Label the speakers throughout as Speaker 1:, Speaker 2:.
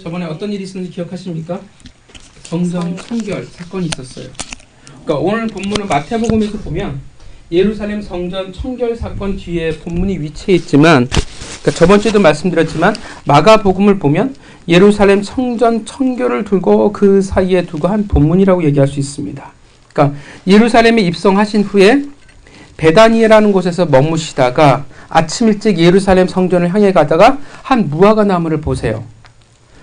Speaker 1: 저번에 어떤 일이 있었는지 기억하십니까? 정전 청결 사건이 있었어요. 그러니까 오늘 본문은 마태복음에서 보면 예루살렘 성전 청결 사건 뒤에 본문이 위치해 있지만, 그러니까 저번 주에도 말씀드렸지만 마가복음을 보면 예루살렘 성전 청결을 두고 그 사이에 두고 한 본문이라고 얘기할 수 있습니다. 그러니까 예루살렘에 입성하신 후에 베다니에라는 곳에서 머무시다가 아침 일찍 예루살렘 성전을 향해 가다가 한 무화과 나무를 보세요.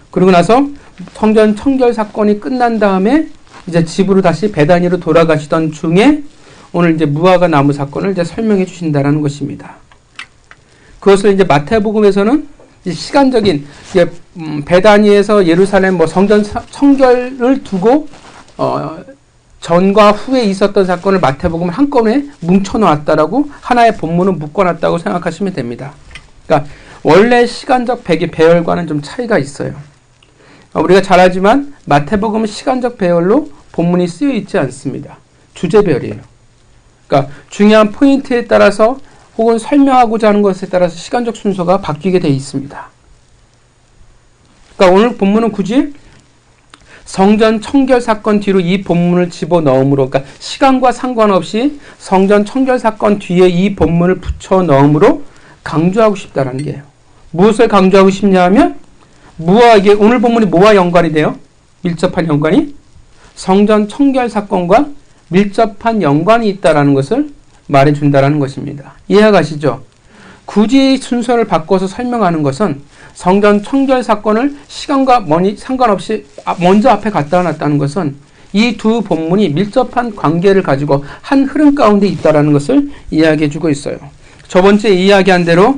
Speaker 1: 그러고 나서 성전 청결 사건이 끝난 다음에 이제 집으로 다시 베다니로 돌아가시던 중에 오늘 이제 무화과 나무 사건을 이제 설명해 주신다라는 것입니다. 그것을 이제 마태복음에서는 시간적인 베다니에서 예루살렘 성전 청결을 두고 전과 후에 있었던 사건을 마태복음을 한꺼번에 뭉쳐놓았다라고 하나의 본문을 묶어놨다고 생각하시면 됩니다. 그러니까 원래 시간적 배열과는 좀 차이가 있어요. 우리가 잘 알지만 마태복음은 시간적 배열로 본문이 쓰여 있지 않습니다. 주제 배열이에요. 그러니까 중요한 포인트에 따라서 혹은 설명하고자 하는 것에 따라서 시간적 순서가 바뀌게 되어 있습니다. 그러니까 오늘 본문은 굳이 성전 청결 사건 뒤로 이 본문을 집어넣음으로, 그러니까 시간과 상관없이 성전 청결 사건 뒤에 이 본문을 붙여 넣음으로 강조하고 싶다라는 게예요. 무엇을 강조하고 싶냐 하면 이게 오늘 본문이 뭐와 연관이 돼요? 밀접한 연관이? 성전 청결 사건과 밀접한 연관이 있다라는 것을 말해준다라는 것입니다. 이해가시죠? 굳이 순서를 바꿔서 설명하는 것은 성전 청결 사건을 시간과 상관없이 먼저 앞에 갖다 놨다는 것은 이 두 본문이 밀접한 관계를 가지고 한 흐름 가운데 있다라는 것을 이야기해주고 있어요. 저번주에 이야기한 대로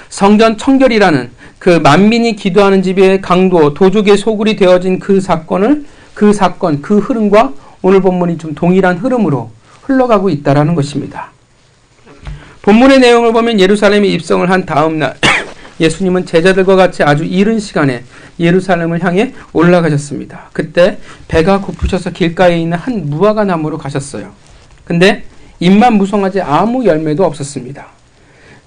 Speaker 1: 성전 청결이라는 그 만민이 기도하는 집의 강도, 도둑의 소굴이 되어진 그 흐름과 오늘 본문이 좀 동일한 흐름으로 흘러가고 있다라는 것입니다. 본문의 내용을 보면 예루살렘에 입성을 한 다음 날 예수님은 제자들과 같이 아주 이른 시간에 예루살렘을 향해 올라가셨습니다. 그때 배가 고프셔서 길가에 있는 한 무화과 나무로 가셨어요. 근데 잎만 무성하지 아무 열매도 없었습니다.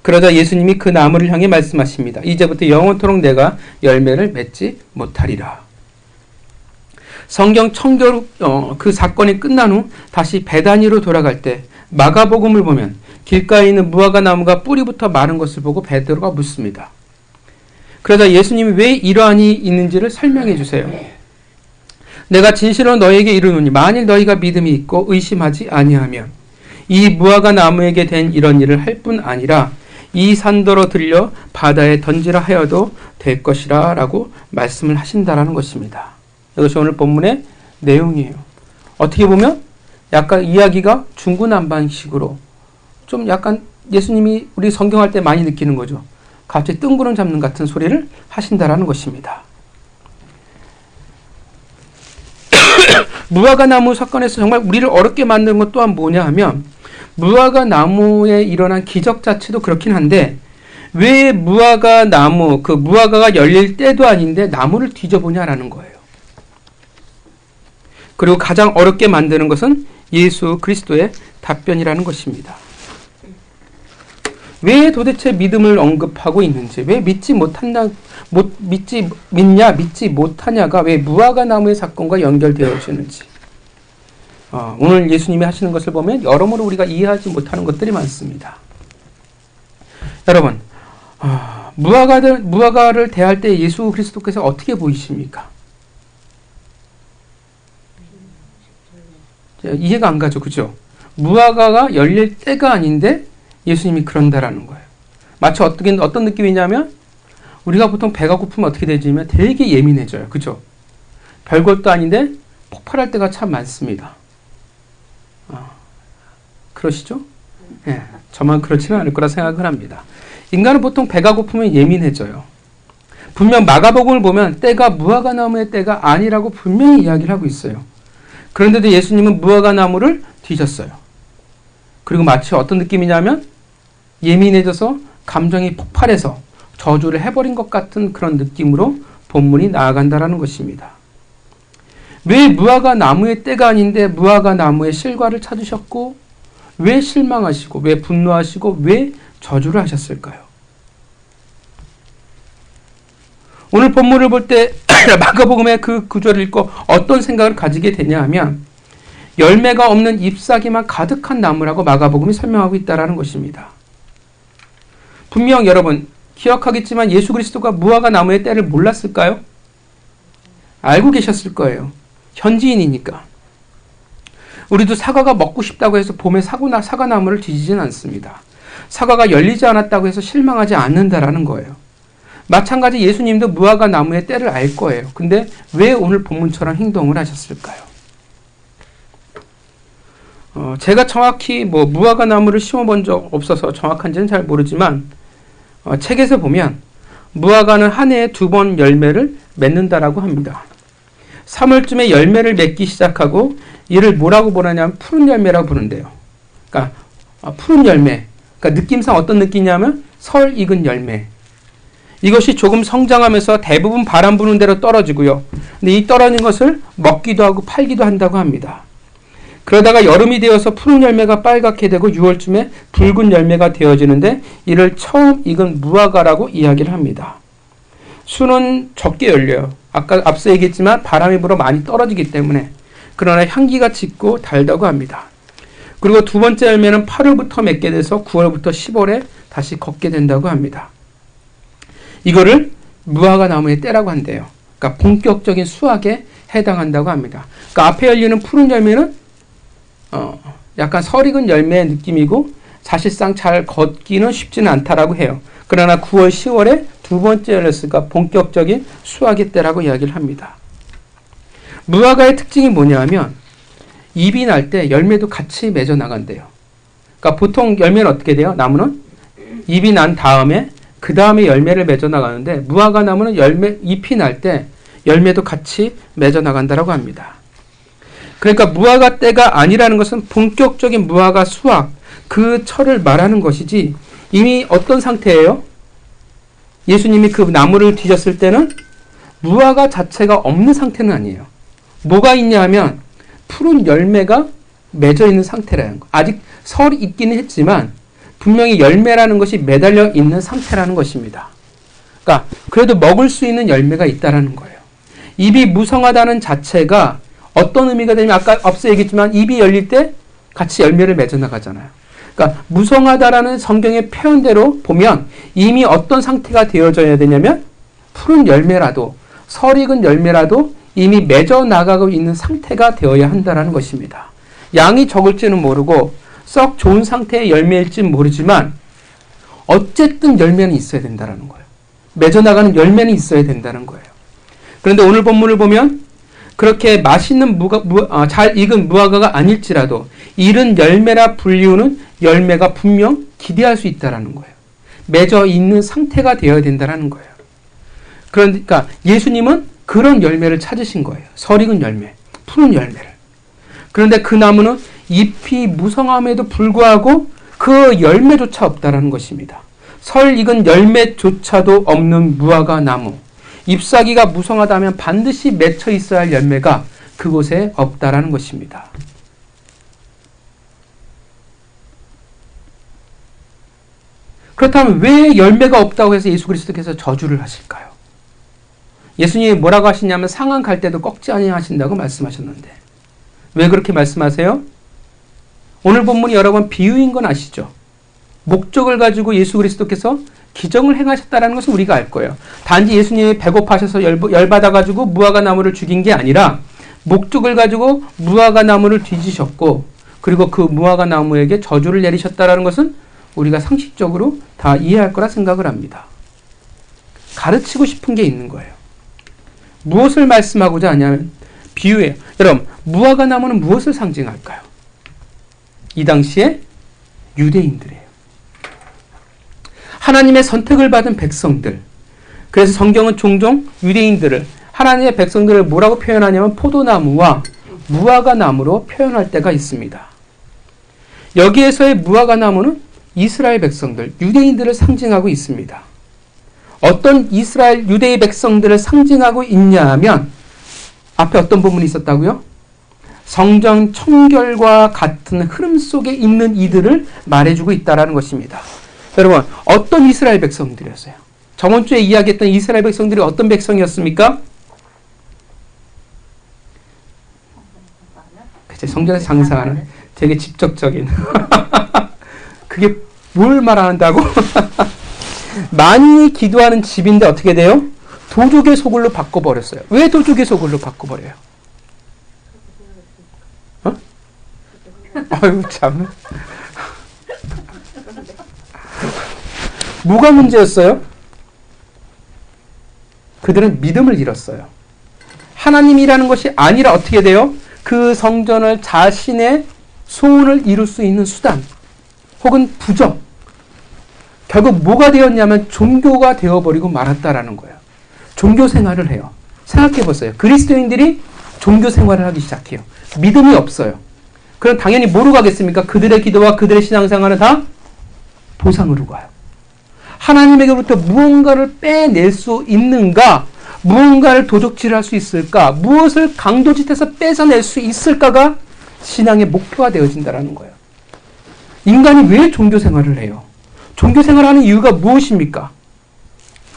Speaker 1: 그러자 예수님이 그 나무를 향해 말씀하십니다. 이제부터 영원토록 내가 열매를 맺지 못하리라. 성경 청결 그 사건이 끝난 후 다시 베다니로 돌아갈 때 마가복음을 보면 길가에 있는 무화과 나무가 뿌리부터 마른 것을 보고 베드로가 묻습니다. 그러자 예수님이 왜 이러한이 있는지를 설명해 주세요. 내가 진실로 너에게 이르노니 만일 너희가 믿음이 있고 의심하지 아니하면 이 무화과 나무에게 된 이런 일을 할 뿐 아니라 이 산더러 들려 바다에 던지라 하여도 될 것이라 라고 말씀을 하신다라는 것입니다. 이것이 오늘 본문의 내용이에요. 어떻게 보면 약간 이야기가 중구난방식으로 좀 약간 예수님이 우리 성경할 때 많이 느끼는 거죠. 갑자기 뜬구름 잡는 같은 소리를 하신다라는 것입니다. 무화과 나무 사건에서 정말 우리를 어렵게 만든 것 또한 뭐냐 하면 무화과 나무에 일어난 기적 자체도 그렇긴 한데 왜 무화과가 열릴 때도 아닌데 나무를 뒤져보냐라는 거예요. 그리고 가장 어렵게 만드는 것은 예수 그리스도의 답변이라는 것입니다. 왜 도대체 믿음을 언급하고 있는지, 왜 믿지 못하냐가 왜 무화과 나무의 사건과 연결되어지는지, 오늘 예수님이 하시는 것을 보면 여러모로 우리가 이해하지 못하는 것들이 많습니다. 여러분, 무화과를 대할 때 예수 그리스도께서 어떻게 보이십니까? 이해가 안 가죠, 그죠? 무화과가 열릴 때가 아닌데 예수님이 그런다라는 거예요. 마치 어떤 느낌이냐면 우리가 보통 배가 고프면 어떻게 되지면 되게 예민해져요, 그죠? 별것도 아닌데 폭발할 때가 참 많습니다. 그러시죠? 네, 저만 그렇지는 않을 거라 생각을 합니다. 인간은 보통 배가 고프면 예민해져요. 분명 마가복음을 보면 때가 무화과 나무의 때가 아니라고 분명히 이야기를 하고 있어요. 그런데도 예수님은 무화과 나무를 뒤졌어요. 그리고 마치 어떤 느낌이냐면 예민해져서 감정이 폭발해서 저주를 해버린 것 같은 그런 느낌으로 본문이 나아간다라는 것입니다. 왜 무화과 나무의 때가 아닌데 무화과 나무의 실과를 찾으셨고 왜 실망하시고 왜 분노하시고 왜 저주를 하셨을까요? 오늘 본문을 볼 때 마가복음의 그 구절을 읽고 어떤 생각을 가지게 되냐 하면 열매가 없는 잎사귀만 가득한 나무라고 마가복음이 설명하고 있다는 것입니다. 분명 여러분 기억하겠지만 예수 그리스도가 무화과 나무의 때를 몰랐을까요? 알고 계셨을 거예요. 현지인이니까. 우리도 사과가 먹고 싶다고 해서 봄에 사과나무를 뒤지진 않습니다. 사과가 열리지 않았다고 해서 실망하지 않는다라는 거예요. 마찬가지 예수님도 무화과 나무의 때를 알 거예요. 근데 왜 오늘 본문처럼 행동을 하셨을까요? 제가 정확히 무화과 나무를 심어본 적 없어서 정확한지는 잘 모르지만 책에서 보면 무화과는 한 해에 2번 열매를 맺는다라고 합니다. 3월쯤에 열매를 맺기 시작하고 이를 뭐라고 부르냐면 푸른 열매라고 부른대요. 그러니까 푸른 열매. 그러니까 느낌상 어떤 느낌이냐면 설 익은 열매. 이것이 조금 성장하면서 대부분 바람 부는 대로 떨어지고요. 근데 이 떨어진 것을 먹기도 하고 팔기도 한다고 합니다. 그러다가 여름이 되어서 푸른 열매가 빨갛게 되고 6월쯤에 붉은 열매가 되어지는데 이를 처음 익은 무화과라고 이야기를 합니다. 수는 적게 열려요. 아까 앞서 얘기했지만 바람이 불어 많이 떨어지기 때문에. 그러나 향기가 짙고 달다고 합니다. 그리고 두 번째 열매는 8월부터 맺게 돼서 9월부터 10월에 다시 걷게 된다고 합니다. 이거를 무화과 나무의 때라고 한대요. 그러니까 본격적인 수확에 해당한다고 합니다. 그러니까 앞에 열리는 푸른 열매는 약간 설익은 열매의 느낌이고 사실상 잘 걷기는 쉽지는 않다라고 해요. 그러나 9월, 10월에 두 번째 열렸으니까 본격적인 수확의 때라고 이야기를 합니다. 무화과의 특징이 뭐냐 하면 잎이 날 때 열매도 같이 맺어 나간대요. 그러니까 보통 열매는 어떻게 돼요? 나무는 잎이 난 다음에 그 다음에 열매를 맺어 나가는데 무화과 나무는 잎이 날 때 열매도 같이 맺어 나간다라고 합니다. 그러니까 무화과 때가 아니라는 것은 본격적인 무화과 수확, 그 철을 말하는 것이지 이미 어떤 상태예요? 예수님이 그 나무를 뒤졌을 때는 무화과 자체가 없는 상태는 아니에요. 뭐가 있냐 하면 푸른 열매가 맺어 있는 상태라는 거. 아직 설이 있기는 했지만 분명히 열매라는 것이 매달려 있는 상태라는 것입니다. 그러니까 그래도 먹을 수 있는 열매가 있다라는 거예요. 잎이 무성하다는 자체가 어떤 의미가 되냐면 아까 앞서 얘기했지만 잎이 열릴 때 같이 열매를 맺어 나가잖아요. 그러니까 무성하다라는 성경의 표현대로 보면 이미 어떤 상태가 되어져야 되냐면 푸른 열매라도 설익은 열매라도 이미 맺어 나가고 있는 상태가 되어야 한다는 것입니다. 양이 적을지는 모르고 썩 좋은 상태의 열매일지는 모르지만 어쨌든 열매는 있어야 된다는 거예요. 맺어 나가는 열매는 있어야 된다는 거예요. 그런데 오늘 본문을 보면 그렇게 맛있는 잘 익은 무화과가 아닐지라도 이른 열매라 불리우는 열매가 분명 기대할 수 있다는 거예요. 맺어 있는 상태가 되어야 된다는 거예요. 그러니까 예수님은 그런 열매를 찾으신 거예요. 설익은 열매, 푸른 열매를. 그런데 그 나무는 잎이 무성함에도 불구하고 그 열매조차 없다라는 것입니다. 설 익은 열매조차도 없는 무화과 나무. 잎사귀가 무성하다면 반드시 맺혀 있어야 할 열매가 그곳에 없다라는 것입니다. 그렇다면 왜 열매가 없다고 해서 예수 그리스도께서 저주를 하실까요? 예수님이 뭐라고 하시냐면 상한 갈 때도 꺾지 아니하신다고 말씀하셨는데 왜 그렇게 말씀하세요? 오늘 본문이 여러분 비유인 건 아시죠? 목적을 가지고 예수 그리스도께서 기적을 행하셨다는 것은 우리가 알 거예요. 단지 예수님이 배고파셔서 열받아가지고 무화과 나무를 죽인 게 아니라 목적을 가지고 무화과 나무를 뒤지셨고 그리고 그 무화과 나무에게 저주를 내리셨다는 것은 우리가 상식적으로 다 이해할 거라 생각을 합니다. 가르치고 싶은 게 있는 거예요. 무엇을 말씀하고자 하냐면 비유예요. 여러분 무화과 나무는 무엇을 상징할까요? 이 당시에 유대인들이에요. 하나님의 선택을 받은 백성들. 그래서 성경은 종종 유대인들을 하나님의 백성들을 뭐라고 표현하냐면 포도나무와 무화과 나무로 표현할 때가 있습니다. 여기에서의 무화과 나무는 이스라엘 백성들, 유대인들을 상징하고 있습니다. 어떤 이스라엘 유대의 백성들을 상징하고 있냐 하면 앞에 어떤 부분이 있었다고요? 성전 청결과 같은 흐름 속에 있는 이들을 말해주고 있다는 것입니다. 여러분 어떤 이스라엘 백성들이었어요? 저번 주에 이야기했던 이스라엘 백성들이 어떤 백성이었습니까? 그치, 성전에서 장사하는 되게 직접적인 그게 뭘 말한다고? 많이 기도하는 집인데 어떻게 돼요? 도둑의 소굴로 바꿔버렸어요. 왜 도둑의 소굴로 바꿔버려요? 어? 아유 참. 뭐가 문제였어요? 그들은 믿음을 잃었어요. 하나님이라는 것이 아니라 어떻게 돼요? 그 성전을 자신의 소원을 이룰 수 있는 수단 혹은 부적, 결국 뭐가 되었냐면 종교가 되어버리고 말았다라는 거예요. 종교 생활을 해요. 생각해보세요. 그리스도인들이 종교 생활을 하기 시작해요. 믿음이 없어요. 그럼 당연히 뭐로 가겠습니까? 그들의 기도와 그들의 신앙생활은 다 도상으로 가요. 하나님에게부터 무언가를 빼낼 수 있는가? 무언가를 도적질할 수 있을까? 무엇을 강도짓해서 뺏어낼 수 있을까가 신앙의 목표가 되어진다는 거예요. 인간이 왜 종교 생활을 해요? 종교 생활을 하는 이유가 무엇입니까?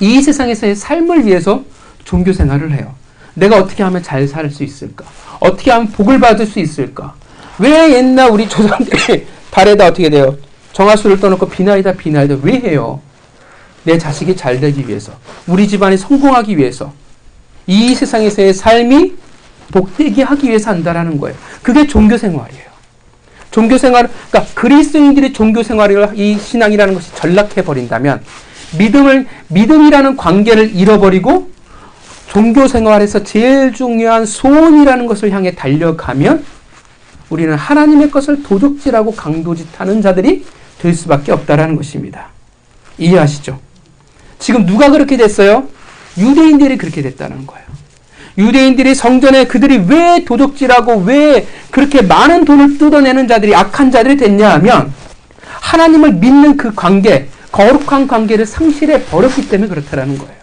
Speaker 1: 이 세상에서의 삶을 위해서 종교 생활을 해요. 내가 어떻게 하면 잘 살 수 있을까? 어떻게 하면 복을 받을 수 있을까? 왜 옛날 우리 조상들이 달에다 어떻게 돼요? 정화수를 떠놓고 비나이다 왜 해요? 내 자식이 잘 되기 위해서, 우리 집안이 성공하기 위해서, 이 세상에서의 삶이 복되게 하기 위해서 한다라는 거예요. 그게 종교 생활이에요. 종교 생활, 그러니까 그리스도인들의 종교 생활을 이 신앙이라는 것이 전락해 버린다면, 믿음이라는 관계를 잃어버리고 종교 생활에서 제일 중요한 소원이라는 것을 향해 달려가면 우리는 하나님의 것을 도둑질하고 강도짓하는 자들이 될 수밖에 없다라는 것입니다. 이해하시죠? 지금 누가 그렇게 됐어요? 유대인들이 그렇게 됐다는 거예요. 유대인들이 성전에 그들이 왜 도둑질하고 왜 그렇게 많은 돈을 뜯어내는 자들이 악한 자들이 됐냐 하면 하나님을 믿는 그 관계, 거룩한 관계를 상실해 버렸기 때문에 그렇다라는 거예요.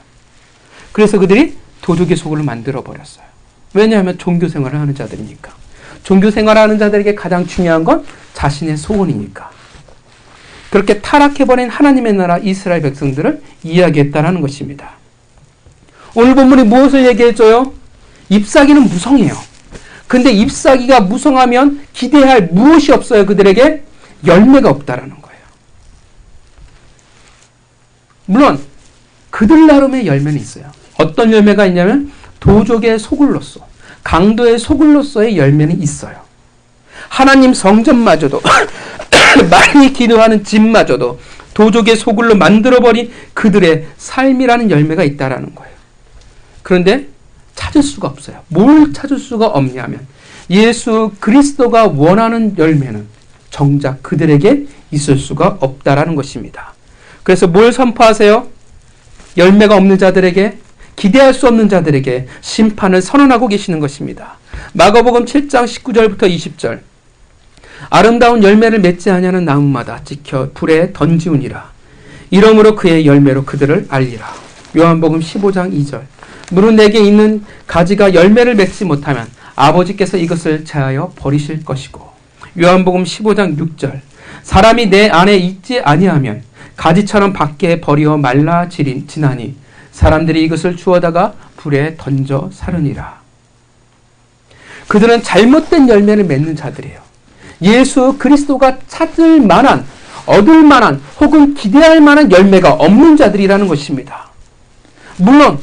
Speaker 1: 그래서 그들이 도둑의 소굴을 만들어 버렸어요. 왜냐하면 종교 생활을 하는 자들이니까. 종교 생활을 하는 자들에게 가장 중요한 건 자신의 소원이니까. 그렇게 타락해버린 하나님의 나라 이스라엘 백성들을 이야기했다라는 것입니다. 오늘 본문이 무엇을 얘기해줘요? 잎사귀는 무성해요. 근데 잎사귀가 무성하면 기대할 무엇이 없어요. 그들에게 열매가 없다라는 거예요. 물론 그들 나름의 열매는 있어요. 어떤 열매가 있냐면 도적의 소굴로서, 강도의 소굴로서의 열매는 있어요. 하나님 성전마저도 많이 기도하는 집마저도 도적의 소굴로 만들어버린 그들의 삶이라는 열매가 있다라는 거예요. 그런데 찾을 수가 없어요. 뭘 찾을 수가 없냐면 예수 그리스도가 원하는 열매는 정작 그들에게 있을 수가 없다라는 것입니다. 그래서 뭘 선포하세요? 열매가 없는 자들에게, 기대할 수 없는 자들에게 심판을 선언하고 계시는 것입니다. 마가복음 7장 19절부터 20절. 아름다운 열매를 맺지 아니하는 나무마다 찍혀 불에 던지우니라. 이러므로 그의 열매로 그들을 알리라. 요한복음 15장 2절. 물은 내게 있는 가지가 열매를 맺지 못하면 아버지께서 이것을 제하여 버리실 것이고. 요한복음 15장 6절. 사람이 내 안에 있지 아니하면 가지처럼 밖에 버리어 말라 지나니 사람들이 이것을 주워다가 불에 던져 사르니라. 그들은 잘못된 열매를 맺는 자들이에요. 예수 그리스도가 찾을 만한, 얻을 만한 혹은 기대할 만한 열매가 없는 자들이라는 것입니다. 물론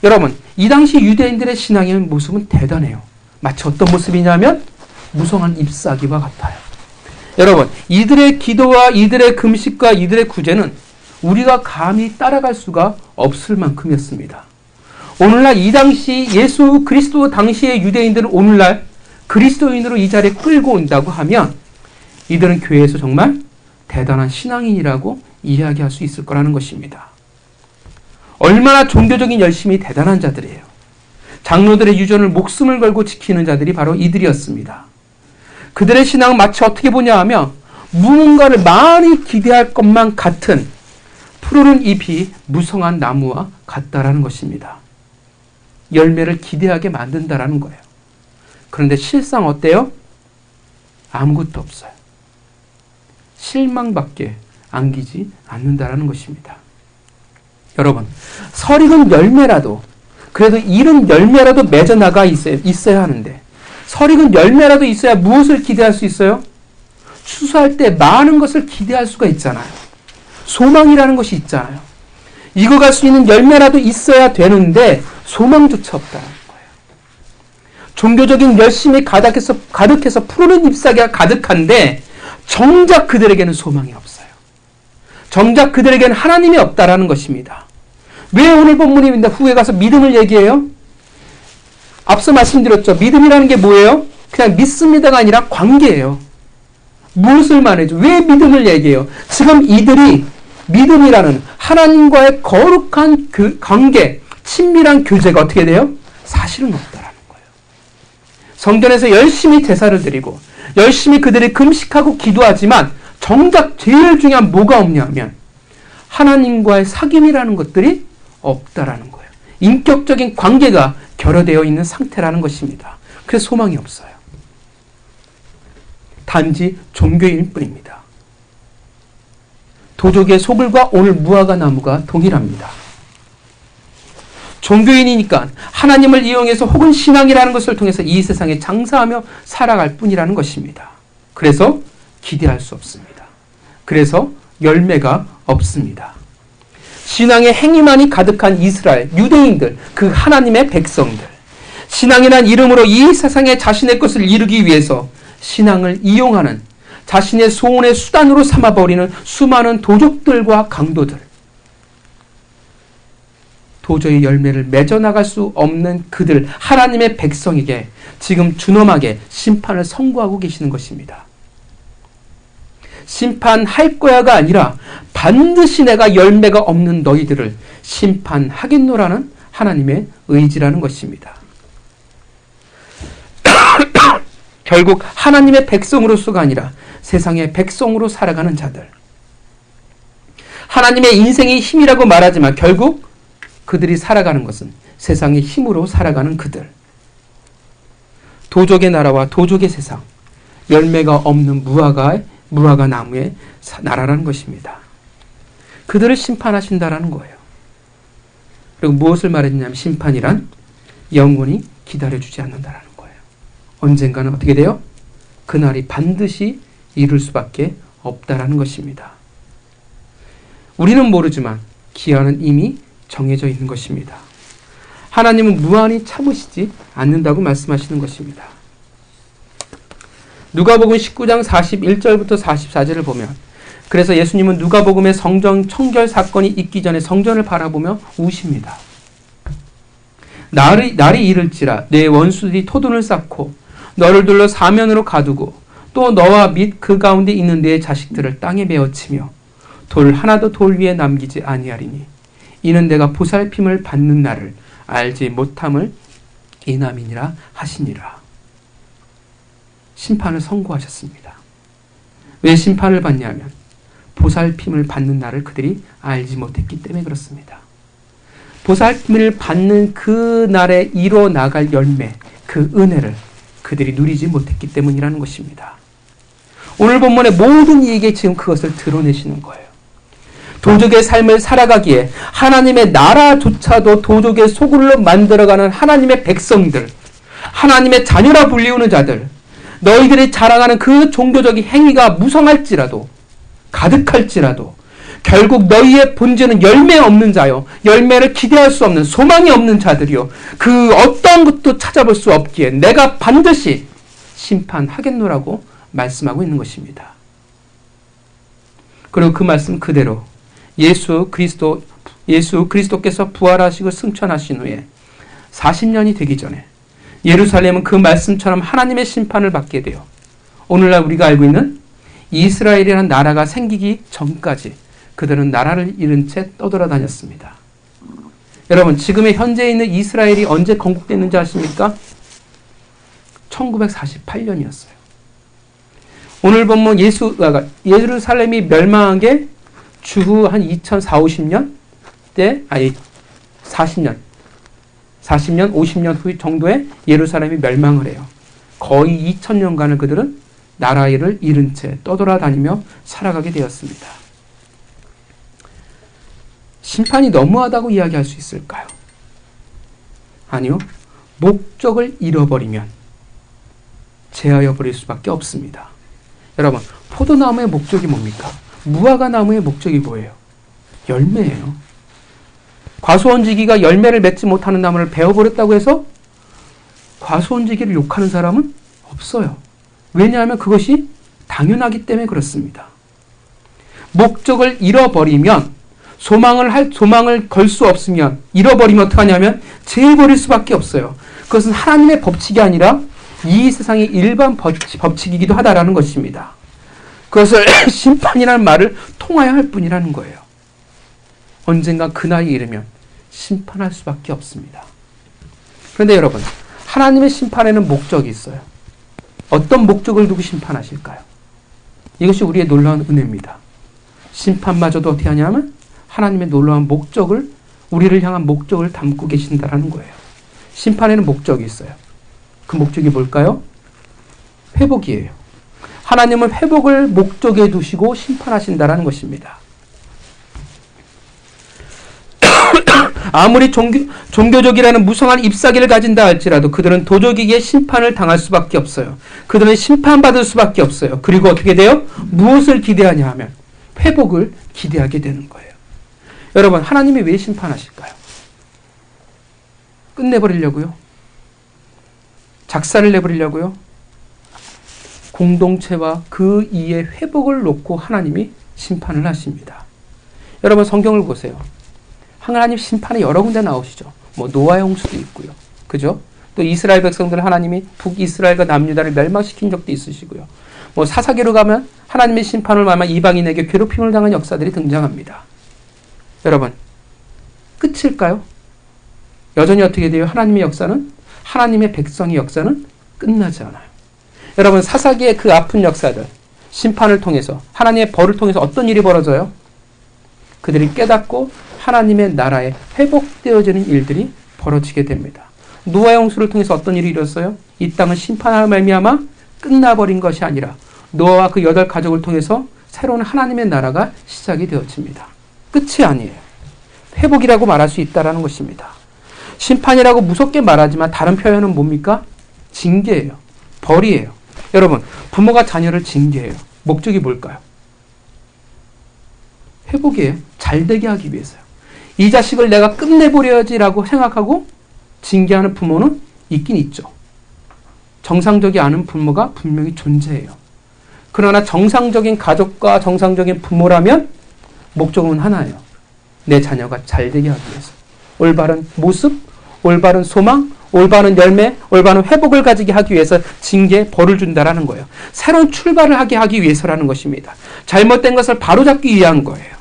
Speaker 1: 여러분, 이 당시 유대인들의 신앙의 모습은 대단해요. 마치 어떤 모습이냐면 무성한 잎사귀와 같아요. 여러분, 이들의 기도와 이들의 금식과 이들의 구제는 우리가 감히 따라갈 수가 없을 만큼이었습니다. 오늘날 이 당시 예수 그리스도 당시의 유대인들은 오늘날 그리스도인으로 이 자리에 끌고 온다고 하면 이들은 교회에서 정말 대단한 신앙인이라고 이야기할 수 있을 거라는 것입니다. 얼마나 종교적인 열심이 대단한 자들이에요. 장로들의 유전을 목숨을 걸고 지키는 자들이 바로 이들이었습니다. 그들의 신앙은 마치 어떻게 보냐 하면 무언가를 많이 기대할 것만 같은 푸르른 잎이 무성한 나무와 같다라는 것입니다. 열매를 기대하게 만든다라는 거예요. 그런데 실상 어때요? 아무것도 없어요. 실망밖에 안기지 않는다라는 것입니다. 여러분, 설익은 열매라도, 그래도 이른 열매라도 맺어나가 있어야 하는데, 설익은 열매라도 있어야 무엇을 기대할 수 있어요? 추수할 때 많은 것을 기대할 수가 있잖아요. 소망이라는 것이 있잖아요. 익어갈 수 있는 열매라도 있어야 되는데 소망조차 없다는 거예요. 종교적인 열심이 가득해서 푸르른 잎사귀가 가득한데 정작 그들에게는 소망이 없어요. 정작 그들에게는 하나님이 없다라는 것입니다. 왜 오늘 본문입니다. 후에 가서 믿음을 얘기해요? 앞서 말씀드렸죠. 믿음이라는 게 뭐예요? 그냥 믿습니다가 아니라 관계예요. 무엇을 말해줘? 왜 믿음을 얘기해요? 지금 이들이 믿음이라는 하나님과의 거룩한 그 관계, 친밀한 교제가 어떻게 돼요? 사실은 없다라는 거예요. 성전에서 열심히 제사를 드리고 열심히 그들이 금식하고 기도하지만 정작 제일 중요한 뭐가 없냐면 하나님과의 사귐이라는 것들이 없다라는 거예요. 인격적인 관계가 결여되어 있는 상태라는 것입니다. 그래서 소망이 없어요. 단지 종교일 뿐입니다. 도적의 소굴과 오늘 무화과 나무가 동일합니다. 종교인이니까 하나님을 이용해서 혹은 신앙이라는 것을 통해서 이 세상에 장사하며 살아갈 뿐이라는 것입니다. 그래서 기대할 수 없습니다. 그래서 열매가 없습니다. 신앙의 행위만이 가득한 이스라엘, 유대인들, 그 하나님의 백성들. 신앙이란 이름으로 이 세상에 자신의 것을 이루기 위해서 신앙을 이용하는 자신의 소원의 수단으로 삼아버리는 수많은 도적들과 강도들. 도저히 열매를 맺어나갈 수 없는 그들, 하나님의 백성에게 지금 준엄하게 심판을 선고하고 계시는 것입니다. 심판할 거야가 아니라 반드시 내가 열매가 없는 너희들을 심판하겠노라는 하나님의 의지라는 것입니다. 결국 하나님의 백성으로서가 아니라 세상의 백성으로 살아가는 자들. 하나님의 인생의 힘이라고 말하지만 결국 그들이 살아가는 것은 세상의 힘으로 살아가는 그들. 도적의 나라와 도적의 세상. 열매가 없는 무화과 나무의 나라라는 것입니다. 그들을 심판하신다라는 거예요. 그리고 무엇을 말했냐면 심판이란 영원히 기다려주지 않는다라는 거예요. 언젠가는 어떻게 돼요? 그날이 반드시 이룰 수밖에 없다라는 것입니다. 우리는 모르지만 기한은 이미 정해져 있는 것입니다. 하나님은 무한히 참으시지 않는다고 말씀하시는 것입니다. 누가복음 19장 41절부터 44절을 보면 그래서 예수님은 누가복음의 성전 청결 사건이 있기 전에 성전을 바라보며 우십니다. 날이 이를지라 내 원수들이 토둔을 쌓고 너를 둘러 사면으로 가두고 또 너와 및 그 가운데 있는 내 자식들을 땅에 메어치며 돌 하나도 돌 위에 남기지 아니하리니 이는 내가 보살핌을 받는 날을 알지 못함을 인함이니라 하시니라. 심판을 선고하셨습니다. 왜 심판을 받냐면 보살핌을 받는 날을 그들이 알지 못했기 때문에 그렇습니다. 보살핌을 받는 그 날에 이뤄 나갈 열매, 그 은혜를 그들이 누리지 못했기 때문이라는 것입니다. 오늘 본문의 모든 이에게 지금 그것을 드러내시는 거예요. 도적의 삶을 살아가기에 하나님의 나라조차도 도적의 소굴로 만들어가는 하나님의 백성들, 하나님의 자녀라 불리우는 자들, 너희들이 자랑하는 그 종교적인 행위가 무성할지라도 가득할지라도 결국 너희의 본질은 열매 없는 자요, 열매를 기대할 수 없는 소망이 없는 자들이요, 그 어떤 것도 찾아볼 수 없기에 내가 반드시 심판하겠노라고 말씀하고 있는 것입니다. 그리고 그 말씀 그대로 예수 그리스도께서 부활하시고 승천하신 후에 40년이 되기 전에 예루살렘은 그 말씀처럼 하나님의 심판을 받게 돼요. 오늘날 우리가 알고 있는 이스라엘이라는 나라가 생기기 전까지 그들은 나라를 잃은 채 떠돌아다녔습니다. 여러분, 지금의 현재 있는 이스라엘이 언제 건국됐는지 아십니까? 1948년이었어요. 오늘 보면 예루살렘이 멸망한 게 주후 한 2450년 때, 40년, 50년 후 정도에 예루살렘이 멸망을 해요. 거의 2000년간을 그들은 나라를 잃은 채 떠돌아다니며 살아가게 되었습니다. 심판이 너무하다고 이야기할 수 있을까요? 아니요. 목적을 잃어버리면 제하여 버릴 수밖에 없습니다. 여러분, 포도나무의 목적이 뭡니까? 무화과 나무의 목적이 뭐예요? 열매예요. 과수원지기가 열매를 맺지 못하는 나무를 베어버렸다고 해서 과수원지기를 욕하는 사람은 없어요. 왜냐하면 그것이 당연하기 때문에 그렇습니다. 목적을 잃어버리면 소망을 걸 수 없으면 잃어버리면 어떡하냐면 제해버릴 수밖에 없어요. 그것은 하나님의 법칙이 아니라 이 세상의 일반 법칙이기도 하다라는 것입니다. 그것을 심판이라는 말을 통하여 할 뿐이라는 거예요. 언젠가 그 나이에 이르면 심판할 수밖에 없습니다. 그런데 여러분, 하나님의 심판에는 목적이 있어요. 어떤 목적을 두고 심판하실까요? 이것이 우리의 놀라운 은혜입니다. 심판마저도 어떻게 하냐면 하나님의 놀라운 목적을, 우리를 향한 목적을 담고 계신다라는 거예요. 심판에는 목적이 있어요. 그 목적이 뭘까요? 회복이에요. 하나님은 회복을 목적에 두시고 심판하신다라는 것입니다. 아무리 종교적이라는 무성한 잎사귀를 가진다 할지라도 그들은 도적에게 심판을 당할 수밖에 없어요. 그들은 심판받을 수밖에 없어요. 그리고 어떻게 돼요? 무엇을 기대하냐 하면 회복을 기대하게 되는 거예요. 여러분, 하나님이 왜 심판하실까요? 끝내버리려고요? 작사를 내버리려고요? 공동체와 그 이의 회복을 놓고 하나님이 심판을 하십니다. 여러분, 성경을 보세요. 하나님 심판이 여러 군데 나오시죠. 노아의 홍수도 있고요. 그죠? 또 이스라엘 백성들 하나님이 북이스라엘과 남유다를 멸망시킨 적도 있으시고요. 사사기로 가면 하나님의 심판을 말하면 이방인에게 괴롭힘을 당한 역사들이 등장합니다. 여러분, 끝일까요? 여전히 어떻게 돼요? 하나님의 역사는, 하나님의 백성의 역사는 끝나지 않아요. 여러분, 사사기의 그 아픈 역사들, 심판을 통해서, 하나님의 벌을 통해서 어떤 일이 벌어져요? 그들이 깨닫고 하나님의 나라에 회복되어지는 일들이 벌어지게 됩니다. 노아의 홍수를 통해서 어떤 일이 일어났어요? 이 땅은 심판할 말미암아 끝나버린 것이 아니라 노아와 그 8가족을 통해서 새로운 하나님의 나라가 시작이 되어집니다. 끝이 아니에요. 회복이라고 말할 수 있다는 것입니다. 심판이라고 무섭게 말하지만 다른 표현은 뭡니까? 징계예요. 벌이에요. 여러분, 부모가 자녀를 징계해요. 목적이 뭘까요? 회복이에요. 잘되게 하기 위해서요. 이 자식을 내가 끝내버려야지라고 생각하고 징계하는 부모는 있긴 있죠. 정상적이 않은 부모가 분명히 존재해요. 그러나 정상적인 가족과 정상적인 부모라면 목적은 하나예요. 내 자녀가 잘되게 하기 위해서. 올바른 모습, 올바른 소망, 올바른 열매, 올바른 회복을 가지게 하기 위해서 징계, 벌을 준다라는 거예요. 새로운 출발을 하게 하기 위해서라는 것입니다. 잘못된 것을 바로잡기 위한 거예요.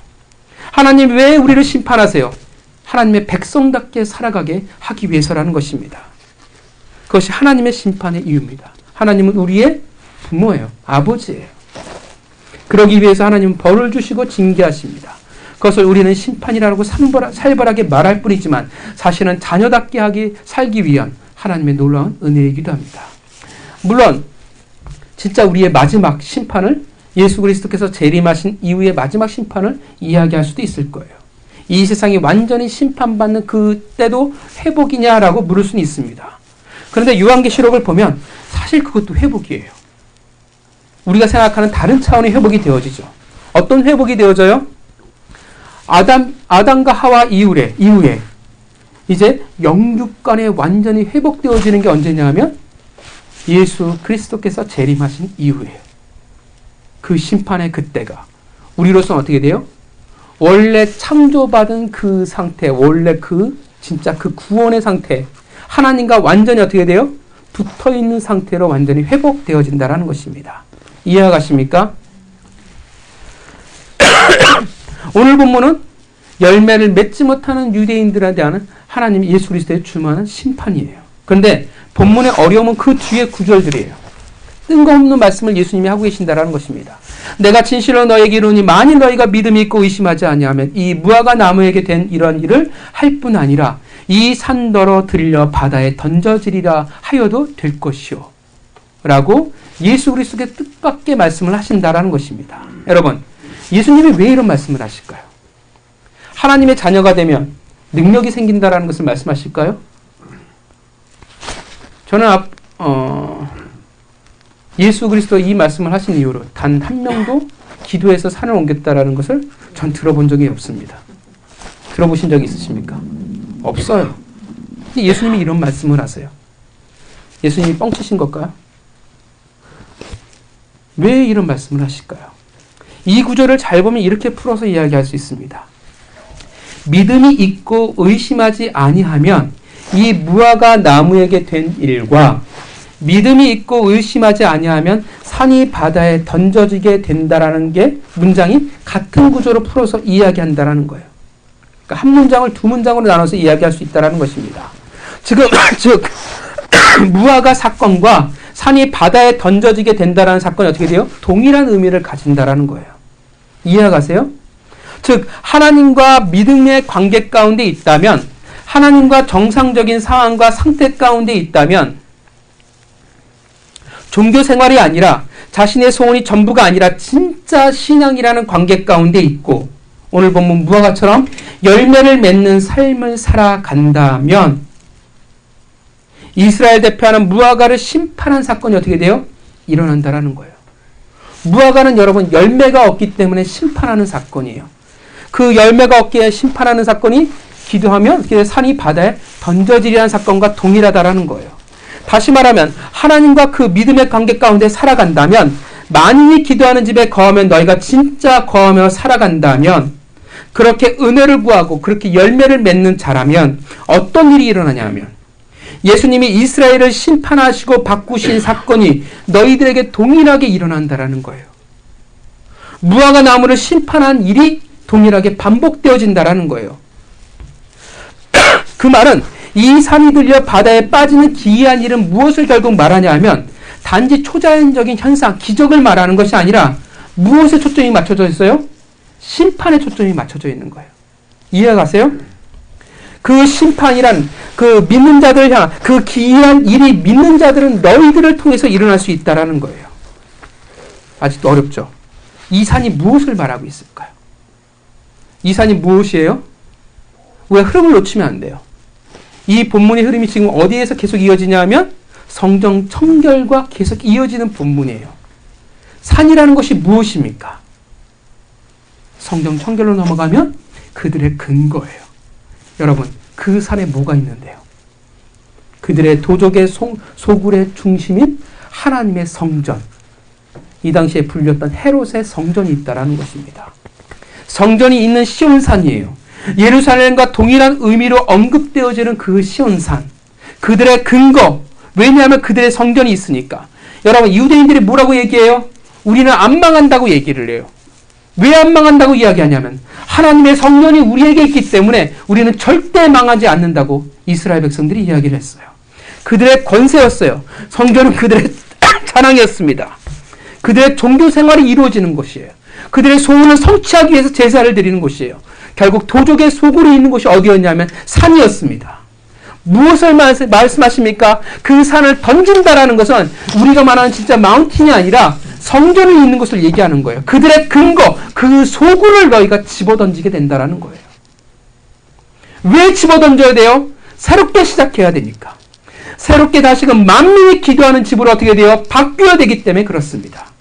Speaker 1: 하나님 왜 우리를 심판하세요? 하나님의 백성답게 살아가게 하기 위해서라는 것입니다. 그것이 하나님의 심판의 이유입니다. 하나님은 우리의 부모예요. 아버지예요. 그러기 위해서 하나님은 벌을 주시고 징계하십니다. 그것을 우리는 심판이라고 살벌하게 말할 뿐이지만 사실은 자녀답게 살기 위한 하나님의 놀라운 은혜이기도 합니다. 물론 진짜 우리의 마지막 심판을 예수 그리스도께서 재림하신 이후의 마지막 심판을 이야기할 수도 있을 거예요. 이 세상이 완전히 심판받는 그때도 회복이냐라고 물을 수는 있습니다. 그런데 요한계시록을 보면 사실 그것도 회복이에요. 우리가 생각하는 다른 차원의 회복이 되어지죠. 어떤 회복이 되어져요? 아담과 하와 이후에 이제 영육간에 완전히 회복되어지는 게 언제냐 하면 예수 그리스도께서 재림하신 이후에요. 그 심판의 그때가 우리로서는 어떻게 돼요? 원래 창조받은 그 상태, 원래 진짜 그 구원의 상태, 하나님과 완전히 어떻게 돼요? 붙어있는 상태로 완전히 회복되어진다는 것입니다. 이해가 가십니까? 오늘 본문은 열매를 맺지 못하는 유대인들에 대한 하나님 예수 그리스도의 주문하는 심판이에요. 그런데 본문의 어려움은 그 뒤에 구절들이에요. 뜬금없는 말씀을 예수님이 하고 계신다는 것입니다. 내가 진실로 너에게 이르노니 만일 너희가 믿음이 있고 의심하지 아니하면 이 무화과 나무에게 된 이런 일을 할 뿐 아니라 이 산더러 들려 바다에 던져지리라 하여도 될 것이요 라고 예수 그리스도의 뜻밖의 말씀을 하신다라는 것입니다. 여러분, 예수님이 왜 이런 말씀을 하실까요? 하나님의 자녀가 되면 능력이 생긴다라는 것을 말씀하실까요? 저는 예수 그리스도 이 말씀을 하신 이후로 단 한 명도 기도해서 산을 옮겼다라는 것을 전 들어본 적이 없습니다. 들어보신 적이 있으십니까? 없어요. 예수님이 이런 말씀을 하세요. 예수님이 뻥치신 걸까요? 왜 이런 말씀을 하실까요? 이 구절을 잘 보면 이렇게 풀어서 이야기할 수 있습니다. 믿음이 있고 의심하지 아니하면 이 무화과 나무에게 된 일과 믿음이 있고 의심하지 아니하면 산이 바다에 던져지게 된다라는 게 문장이 같은 구조로 풀어서 이야기한다라는 거예요. 그러니까 한 문장을 두 문장으로 나눠서 이야기할 수 있다라는 것입니다. 즉 무화과 사건과 산이 바다에 던져지게 된다라는 사건이 어떻게 돼요? 동일한 의미를 가진다라는 거예요. 이해가세요? 즉 하나님과 믿음의 관계 가운데 있다면, 하나님과 정상적인 상황과 상태 가운데 있다면, 종교 생활이 아니라 자신의 소원이 전부가 아니라 진짜 신앙이라는 관계 가운데 있고 오늘 본문 무화과처럼 열매를 맺는 삶을 살아간다면 이스라엘 대표하는 무화과를 심판한 사건이 어떻게 돼요? 일어난다라는 거예요. 무화과는 여러분 열매가 없기 때문에 심판하는 사건이에요. 그 열매가 없기에 심판하는 사건이 기도하면 산이 바다에 던져지리라는 사건과 동일하다라는 거예요. 다시 말하면 하나님과 그 믿음의 관계 가운데 살아간다면, 만인이 기도하는 집에 거하면 너희가 진짜 거하며 살아간다면, 그렇게 은혜를 구하고 그렇게 열매를 맺는 자라면 어떤 일이 일어나냐면 예수님이 이스라엘을 심판하시고 바꾸신 사건이 너희들에게 동일하게 일어난다라는 거예요. 무화과 나무를 심판한 일이 동일하게 반복되어진다라는 거예요. 그 말은 이 산이 들려 바다에 빠지는 기이한 일은 무엇을 결국 말하냐 하면 단지 초자연적인 현상, 기적을 말하는 것이 아니라 무엇에 초점이 맞춰져 있어요? 심판에 초점이 맞춰져 있는 거예요. 이해가세요? 그 심판이란 그 믿는 자들을 향한 그 기이한 일이 믿는 자들은 너희들을 통해서 일어날 수 있다라는 거예요. 아직도 어렵죠? 이 산이 무엇을 말하고 있을까요? 이 산이 무엇이에요? 왜 흐름을 놓치면 안 돼요. 이 본문의 흐름이 지금 어디에서 계속 이어지냐 하면 성경 청결과 계속 이어지는 본문이에요. 산이라는 것이 무엇입니까? 성경 청결로 넘어가면 그들의 근거예요. 여러분, 그 산에 뭐가 있는데요? 그들의 도적의 소굴의 중심인 하나님의 성전, 이 당시에 불렸던 헤롯의 성전이 있다라는 것입니다. 성전이 있는 시온산이에요. 예루살렘과 동일한 의미로 언급되어지는 그 시온산, 그들의 근거, 왜냐하면 그들의 성전이 있으니까. 여러분, 유대인들이 뭐라고 얘기해요? 우리는 안 망한다고 얘기를 해요. 왜 안 망한다고 이야기하냐면 하나님의 성전이 우리에게 있기 때문에 우리는 절대 망하지 않는다고 이스라엘 백성들이 이야기를 했어요. 그들의 권세였어요. 성전은 그들의 자랑이었습니다. 그들의 종교 생활이 이루어지는 곳이에요. 그들의 소원을 성취하기 위해서 제사를 드리는 곳이에요. 결국 도적의 소굴이 있는 곳이 어디였냐면 산이었습니다. 무엇을 말씀하십니까? 그 산을 던진다라는 것은 우리가 말하는 진짜 마운틴이 아니라 성전이 있는 곳을 얘기하는 거예요. 그들의 근거, 그 소굴을 너희가 집어던지게 된다라는 거예요. 왜 집어던져야 돼요? 새롭게 시작해야 되니까. 새롭게 다시금 만민이 기도하는 집으로 어떻게 돼요? 바뀌어야 되기 때문에 그렇습니다.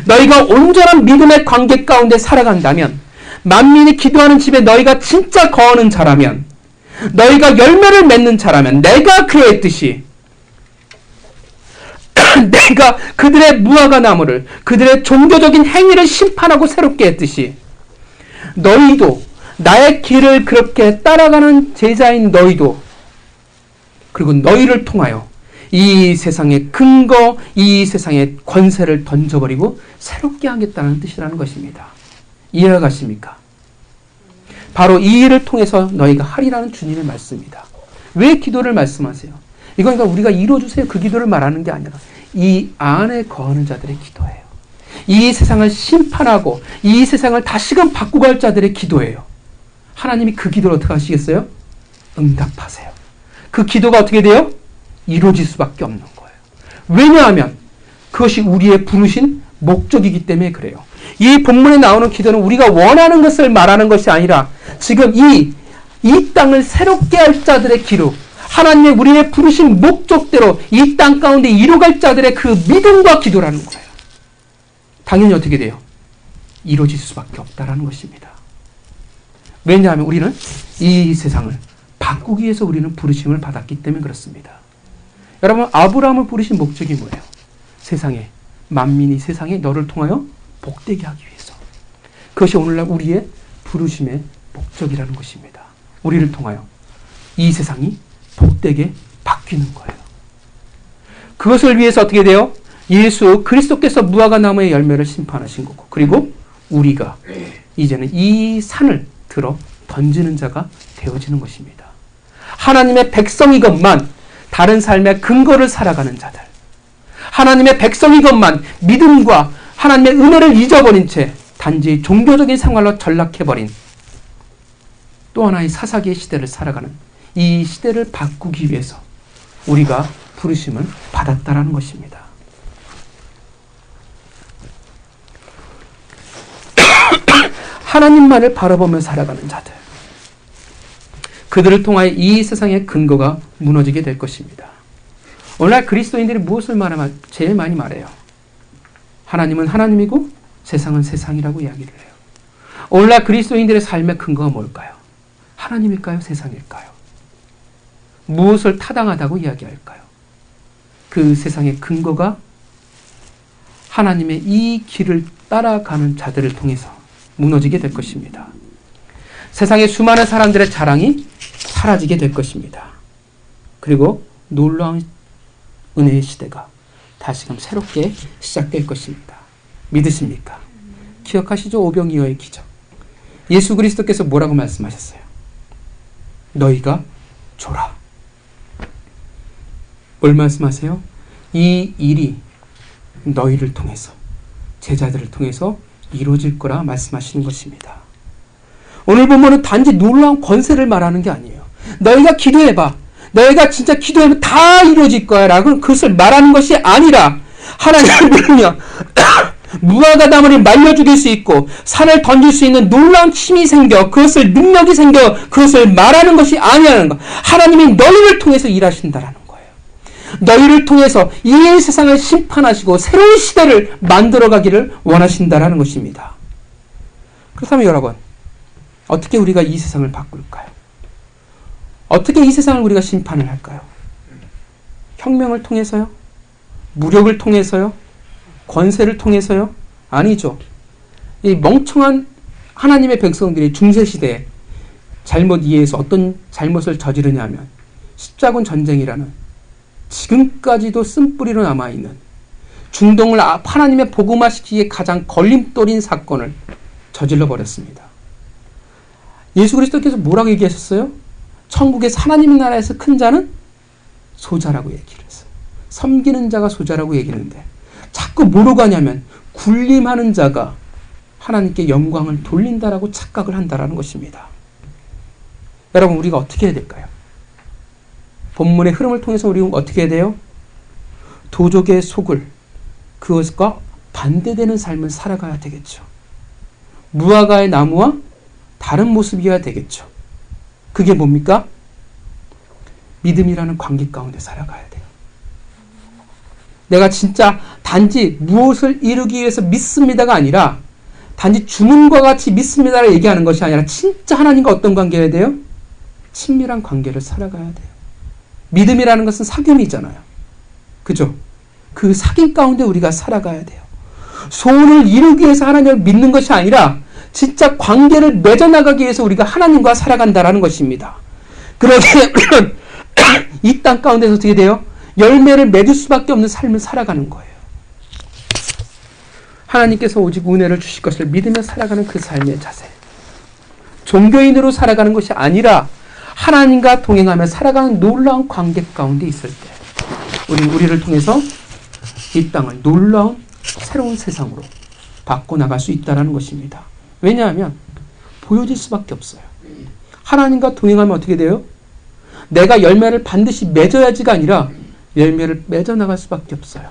Speaker 1: 너희가 온전한 믿음의 관계 가운데 살아간다면, 만민이 기도하는 집에 너희가 진짜 거하는 자라면, 너희가 열매를 맺는 자라면, 내가 그랬듯이 내가 그들의 무화과 나무를, 그들의 종교적인 행위를 심판하고 새롭게 했듯이 너희도 나의 길을 그렇게 따라가는 제자인 너희도, 그리고 너희를 통하여 이 세상의 근거, 이 세상의 권세를 던져버리고 새롭게 하겠다는 뜻이라는 것입니다. 이해가 가십니까? 바로 이 일을 통해서 너희가 하리라는 주님의 말씀입니다. 왜 기도를 말씀하세요? 이건 그러니까 우리가 이루어주세요 그 기도를 말하는 게 아니라 이 안에 거하는 자들의 기도예요. 이 세상을 심판하고 이 세상을 다시금 바꾸고 갈 자들의 기도예요. 하나님이 그 기도를 어떻게 하시겠어요? 응답하세요. 그 기도가 어떻게 돼요? 이루어질 수밖에 없는 거예요. 왜냐하면 그것이 우리의 부르신 목적이기 때문에 그래요. 이 본문에 나오는 기도는 우리가 원하는 것을 말하는 것이 아니라 지금 이 땅을 새롭게 할 자들의 기도, 하나님의 우리의 부르신 목적대로 이 땅 가운데 이루갈 자들의 그 믿음과 기도라는 거예요. 당연히 어떻게 돼요? 이루어질 수밖에 없다라는 것입니다. 왜냐하면 우리는 이 세상을 바꾸기 위해서 우리는 부르심을 받았기 때문에 그렇습니다. 여러분, 아브라함을 부르신 목적이 뭐예요? 세상에, 만민이 세상에 너를 통하여 복되게 하기 위해서. 그것이 오늘날 우리의 부르심의 목적이라는 것입니다. 우리를 통하여 이 세상이 복되게 바뀌는 거예요. 그것을 위해서 어떻게 돼요? 예수 그리스도께서 무화과 나무의 열매를 심판하신 거고, 그리고 우리가 이제는 이 산을 들어 던지는 자가 되어지는 것입니다. 하나님의 백성이건만 다른 삶의 근거를 살아가는 자들, 하나님의 백성이건만 믿음과 하나님의 은혜를 잊어버린 채 단지 종교적인 생활로 전락해버린 또 하나의 사사기의 시대를 살아가는 이 시대를 바꾸기 위해서 우리가 부르심을 받았다라는 것입니다. 하나님만을 바라보며 살아가는 자들, 그들을 통하여 이 세상의 근거가 무너지게 될 것입니다. 오늘날 그리스도인들이 무엇을 말하면 제일 많이 말해요? 하나님은 하나님이고 세상은 세상이라고 이야기를 해요. 오늘날 그리스도인들의 삶의 근거가 뭘까요? 하나님일까요? 세상일까요? 무엇을 타당하다고 이야기할까요? 그 세상의 근거가 하나님의 이 길을 따라가는 자들을 통해서 무너지게 될 것입니다. 세상의 수많은 사람들의 자랑이 사라지게 될 것입니다. 그리고 놀라운 은혜의 시대가 다시금 새롭게 시작될 것입니다. 믿으십니까? 기억하시죠? 오병이어의 기적. 예수 그리스도께서 뭐라고 말씀하셨어요? 너희가 조라. 뭘 말씀하세요? 이 일이 너희를 통해서, 제자들을 통해서 이루어질 거라 말씀하시는 것입니다. 오늘 본문은 단지 놀라운 권세를 말하는 게 아니에요. 너희가 기도해봐. 너희가 진짜 기도하면 다 이루어질 거야 라고 그것을 말하는 것이 아니라, 하나님을 믿으며 무화과 나무를 말려 죽일 수 있고 산을 던질 수 있는 놀라운 힘이 생겨, 그것을 능력이 생겨 그것을 말하는 것이 아니라는 것. 하나님이 너희를 통해서 일하신다라는 거예요. 너희를 통해서 이 세상을 심판하시고 새로운 시대를 만들어가기를 원하신다라는 것입니다. 그렇다면 여러분, 어떻게 우리가 이 세상을 바꿀까요? 어떻게 이 세상을 우리가 심판을 할까요? 혁명을 통해서요? 무력을 통해서요? 권세를 통해서요? 아니죠. 이 멍청한 하나님의 백성들이 중세시대에 잘못 이해해서 어떤 잘못을 저지르냐면 십자군 전쟁이라는 지금까지도 쓴뿌리로 남아있는 중동을 하나님의 복음화시키기에 가장 걸림돌인 사건을 저질러 버렸습니다. 예수 그리스도께서 뭐라고 얘기하셨어요? 천국에서 하나님의 나라에서 큰 자는 소자라고 얘기를 했어요. 섬기는 자가 소자라고 얘기했는데 자꾸 뭐라고 하냐면 군림하는 자가 하나님께 영광을 돌린다라고 착각을 한다라는 것입니다. 여러분, 우리가 어떻게 해야 될까요? 본문의 흐름을 통해서 우리는 어떻게 해야 돼요? 도적의 속을, 그것과 반대되는 삶을 살아가야 되겠죠. 무화과의 나무와 다른 모습이어야 되겠죠. 그게 뭡니까? 믿음이라는 관계 가운데 살아가야 돼요. 내가 진짜 단지 무엇을 이루기 위해서 믿습니다가 아니라 단지 주문과 같이 믿습니다를 얘기하는 것이 아니라 진짜 하나님과 어떤 관계여야 돼요? 친밀한 관계를 살아가야 돼요. 믿음이라는 것은 사귐이잖아요. 그죠? 그 사귐 가운데 우리가 살아가야 돼요. 소원을 이루기 위해서 하나님을 믿는 것이 아니라 진짜 관계를 맺어나가기 위해서 우리가 하나님과 살아간다라는 것입니다. 그러게 이 땅 가운데서 어떻게 돼요? 열매를 맺을 수밖에 없는 삶을 살아가는 거예요. 하나님께서 오직 은혜를 주실 것을 믿으며 살아가는 그 삶의 자세. 종교인으로 살아가는 것이 아니라 하나님과 동행하며 살아가는 놀라운 관계 가운데 있을 때 우리를 통해서 이 땅을 놀라운 새로운 세상으로 바꿔나갈 수 있다는 것입니다. 왜냐하면 보여질 수밖에 없어요. 하나님과 동행하면 어떻게 돼요? 내가 열매를 반드시 맺어야지가 아니라 열매를 맺어나갈 수밖에 없어요.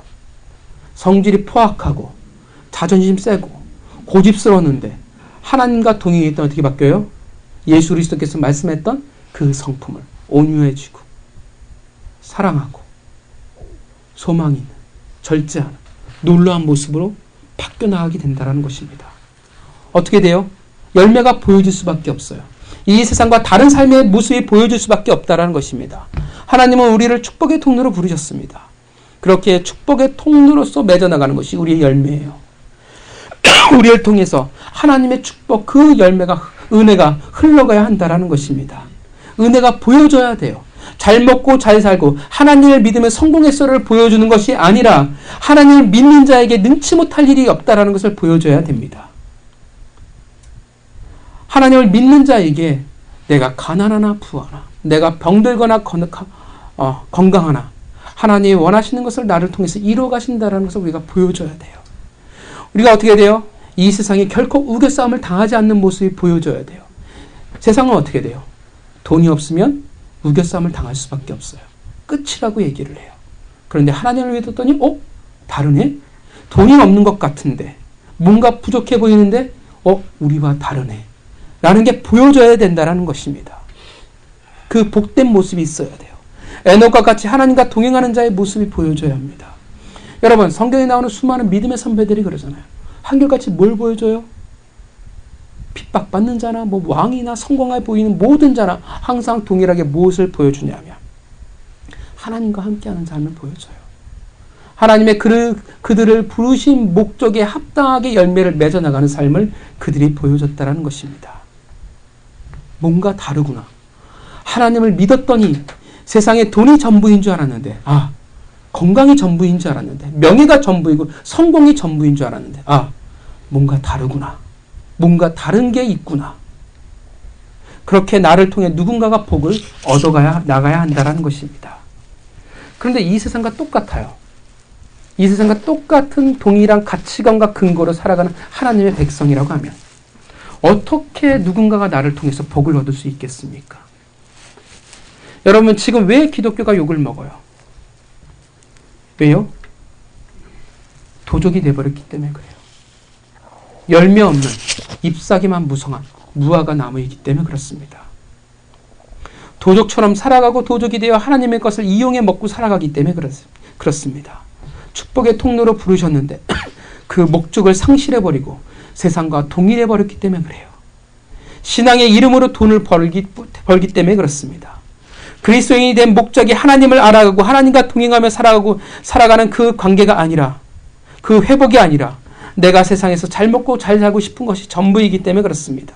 Speaker 1: 성질이 포악하고 자존심 세고 고집스러웠는데 하나님과 동행했던 어떻게 바뀌어요? 예수 그리스도께서 말씀했던 그 성품을 온유해지고 사랑하고 소망 있는 절제하는 놀라운 모습으로 바뀌어 나가게 된다는 것입니다. 어떻게 돼요? 열매가 보여질 수밖에 없어요. 이 세상과 다른 삶의 모습이 보여질 수밖에 없다는 것입니다. 하나님은 우리를 축복의 통로로 부르셨습니다. 그렇게 축복의 통로로서 맺어나가는 것이 우리의 열매예요. 우리를 통해서 하나님의 축복, 그 열매가, 은혜가 흘러가야 한다는 것입니다. 은혜가 보여져야 돼요. 잘 먹고 잘 살고 하나님을 믿으며 성공의 썰을 보여주는 것이 아니라 하나님을 믿는 자에게 능치 못할 일이 없다는 것을 보여줘야 됩니다. 하나님을 믿는 자에게 내가 가난하나 부하나, 내가 병들거나 건강하나 하나님이 원하시는 것을 나를 통해서 이루어 가신다는 것을 우리가 보여줘야 돼요. 우리가 어떻게 돼요? 이 세상에 결코 우겨싸움을 당하지 않는 모습이 보여줘야 돼요. 세상은 어떻게 돼요? 돈이 없으면 우겨싸움을 당할 수밖에 없어요. 끝이라고 얘기를 해요. 그런데 하나님을 믿었더니 다르네? 돈이 없는 것 같은데 뭔가 부족해 보이는데 우리와 다르네 라는 게 보여줘야 된다는 것입니다. 그 복된 모습이 있어야 돼요. 에녹과 같이 하나님과 동행하는 자의 모습이 보여줘야 합니다. 여러분, 성경에 나오는 수많은 믿음의 선배들이 그러잖아요. 한결같이 뭘 보여줘요? 핍박받는 자나 왕이나 성공해 보이는 모든 자나 항상 동일하게 무엇을 보여주냐면 하나님과 함께하는 삶을 보여줘요. 하나님의 그들을 부르신 목적에 합당하게 열매를 맺어나가는 삶을 그들이 보여줬다는 것입니다. 뭔가 다르구나. 하나님을 믿었더니 세상에 돈이 전부인 줄 알았는데 건강이 전부인 줄 알았는데 명예가 전부이고 성공이 전부인 줄 알았는데 뭔가 다르구나. 뭔가 다른 게 있구나. 그렇게 나를 통해 누군가가 복을 나가야 한다는 것입니다. 그런데 이 세상과 똑같아요. 이 세상과 똑같은 동일한 가치관과 근거로 살아가는 하나님의 백성이라고 하면 어떻게 누군가가 나를 통해서 복을 얻을 수 있겠습니까? 여러분, 지금 왜 기독교가 욕을 먹어요? 왜요? 도적이 돼버렸기 때문에 그래요. 열매 없는 잎사귀만 무성한 무화과 나무이기 때문에 그렇습니다. 도적처럼 살아가고 도적이 되어 하나님의 것을 이용해 먹고 살아가기 때문에 그렇습니다. 축복의 통로로 부르셨는데 그 목적을 상실해버리고 세상과 동일해버렸기 때문에 그래요. 신앙의 이름으로 돈을 벌기 때문에 그렇습니다. 그리스도인이 된 목적이 하나님을 알아가고 하나님과 동행하며 살아가는 그 관계가 아니라, 그 회복이 아니라 내가 세상에서 잘 먹고 잘 살고 싶은 것이 전부이기 때문에 그렇습니다.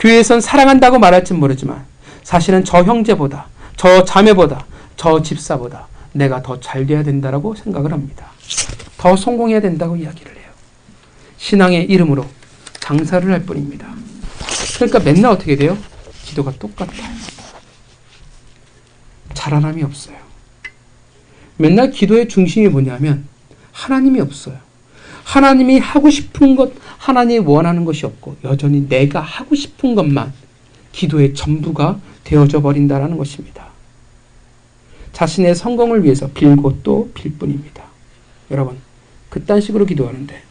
Speaker 1: 교회에선 사랑한다고 말할진 모르지만 사실은 저 형제보다, 저 자매보다, 저 집사보다 내가 더 잘 돼야 된다고 생각을 합니다. 더 성공해야 된다고 이야기를 해요. 신앙의 이름으로 장사를 할 뿐입니다. 그러니까 맨날 어떻게 돼요? 기도가 똑같아요. 자라남이 없어요. 맨날 기도의 중심이 뭐냐면 하나님이 없어요. 하나님이 하고 싶은 것, 하나님이 원하는 것이 없고 여전히 내가 하고 싶은 것만 기도의 전부가 되어져 버린다는 것입니다. 자신의 성공을 위해서 빌고 또 빌 뿐입니다. 여러분, 그딴 식으로 기도하는데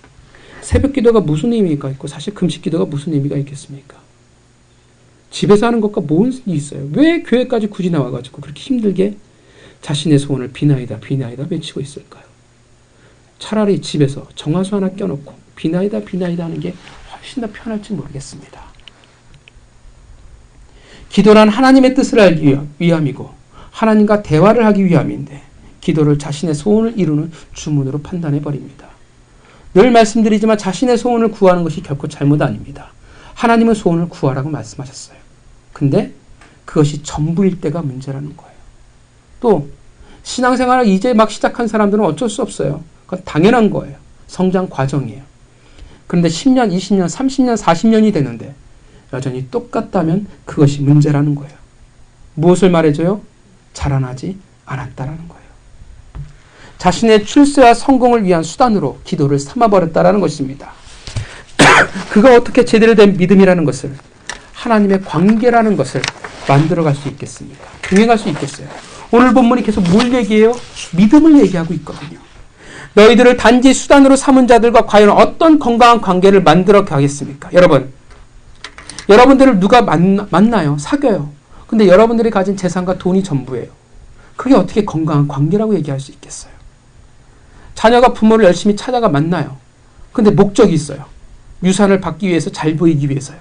Speaker 1: 새벽 기도가 무슨 의미가 있고 사실 금식 기도가 무슨 의미가 있겠습니까? 집에서 하는 것과 뭔 일이 있어요? 왜 교회까지 굳이 나와가지고 그렇게 힘들게 자신의 소원을 비나이다 외치고 있을까요? 차라리 집에서 정화수 하나 껴놓고 비나이다 하는 게 훨씬 더 편할지 모르겠습니다. 기도란 하나님의 뜻을 알기 위함이고 하나님과 대화를 하기 위함인데 기도를 자신의 소원을 이루는 주문으로 판단해버립니다. 늘 말씀드리지만 자신의 소원을 구하는 것이 결코 잘못 아닙니다. 하나님은 소원을 구하라고 말씀하셨어요. 근데 그것이 전부일 때가 문제라는 거예요. 또 신앙생활을 이제 막 시작한 사람들은 어쩔 수 없어요. 그건 당연한 거예요. 성장 과정이에요. 그런데 10년, 20년, 30년, 40년이 되는데 여전히 똑같다면 그것이 문제라는 거예요. 무엇을 말해줘요? 자라나지 않았다라는 거예요. 자신의 출세와 성공을 위한 수단으로 기도를 삼아버렸다라는 것입니다. 그가 어떻게 제대로 된 믿음이라는 것을, 하나님의 관계라는 것을 만들어갈 수 있겠습니까? 동행할 수 있겠어요? 오늘 본문이 계속 뭘 얘기해요? 믿음을 얘기하고 있거든요. 너희들을 단지 수단으로 삼은 자들과 과연 어떤 건강한 관계를 만들어 가겠습니까? 여러분들을 누가 만나요? 사귀어요. 근데 여러분들이 가진 재산과 돈이 전부예요. 그게 어떻게 건강한 관계라고 얘기할 수 있겠어요? 자녀가 부모를 열심히 찾아가 만나요. 근데 목적이 있어요. 유산을 받기 위해서, 잘 보이기 위해서요.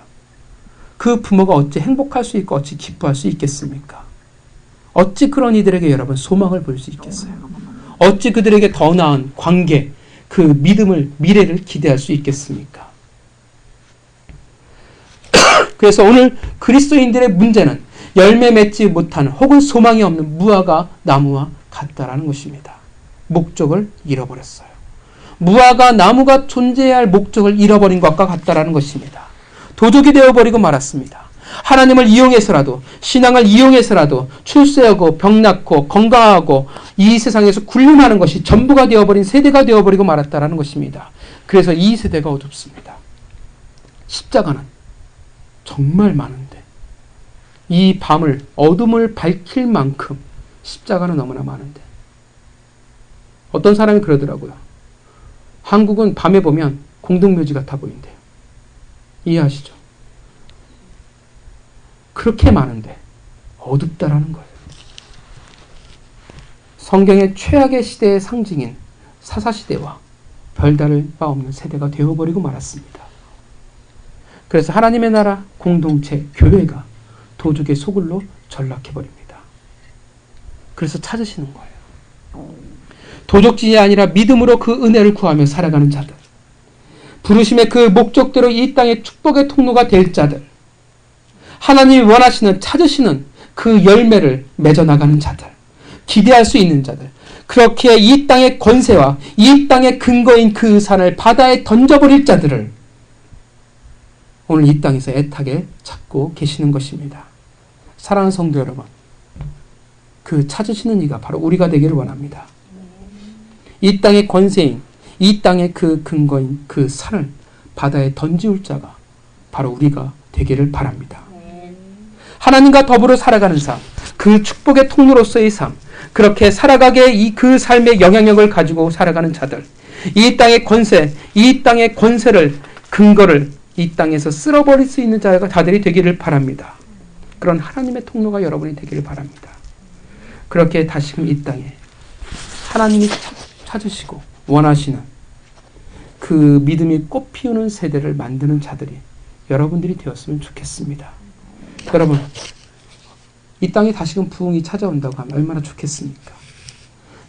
Speaker 1: 그 부모가 어찌 행복할 수 있고 어찌 기뻐할 수 있겠습니까? 어찌 그런 이들에게 여러분 소망을 볼 수 있겠어요? 어찌 그들에게 더 나은 관계, 그 믿음을, 미래를 기대할 수 있겠습니까? 그래서 오늘 그리스도인들의 문제는 열매 맺지 못하는 혹은 소망이 없는 무화과 나무와 같다라는 것입니다. 목적을 잃어버렸어요. 무화과 나무가 존재해야 할 목적을 잃어버린 것과 같다라는 것입니다. 도적이 되어버리고 말았습니다. 하나님을 이용해서라도, 신앙을 이용해서라도 출세하고 병 낫고 건강하고 이 세상에서 군림하는 것이 전부가 되어버린 세대가 되어버리고 말았다라는 것입니다. 그래서 이 세대가 어둡습니다. 십자가는 정말 많은데 이 밤을, 어둠을 밝힐 만큼 십자가는 너무나 많은데, 어떤 사람이 그러더라고요. 한국은 밤에 보면 공동묘지 같아 보인대요. 이해하시죠? 그렇게 많은데 어둡다라는 거예요. 성경의 최악의 시대의 상징인 사사시대와 별다를 바 없는 세대가 되어버리고 말았습니다. 그래서 하나님의 나라, 공동체, 교회가 도적의 소굴로 전락해버립니다. 그래서 찾으시는 거예요. 도적질이 아니라 믿음으로 그 은혜를 구하며 살아가는 자들, 부르심의 그 목적대로 이 땅의 축복의 통로가 될 자들, 하나님이 원하시는, 찾으시는 그 열매를 맺어나가는 자들, 기대할 수 있는 자들, 그렇게 이 땅의 권세와 이 땅의 근거인 그 산을 바다에 던져버릴 자들을 오늘 이 땅에서 애타게 찾고 계시는 것입니다. 사랑하는 성도 여러분, 그 찾으시는 이가 바로 우리가 되기를 원합니다. 이 땅의 권세인, 이 땅의 그 근거인 그 산을 바다에 던지울 자가 바로 우리가 되기를 바랍니다. 하나님과 더불어 살아가는 삶, 그 축복의 통로로서의 삶, 그렇게 살아가게 그 삶의 영향력을 가지고 살아가는 자들, 이 땅의 권세, 이 땅의 권세를, 근거를 이 땅에서 쓸어버릴 수 있는 자들이 되기를 바랍니다. 그런 하나님의 통로가 여러분이 되기를 바랍니다. 그렇게 다시금 이 땅에 하나님이 찾으시고 원하시는 그 믿음이 꽃피우는 세대를 만드는 자들이 여러분들이 되었으면 좋겠습니다. 여러분, 이 땅에 다시금 부흥이 찾아온다고 하면 얼마나 좋겠습니까?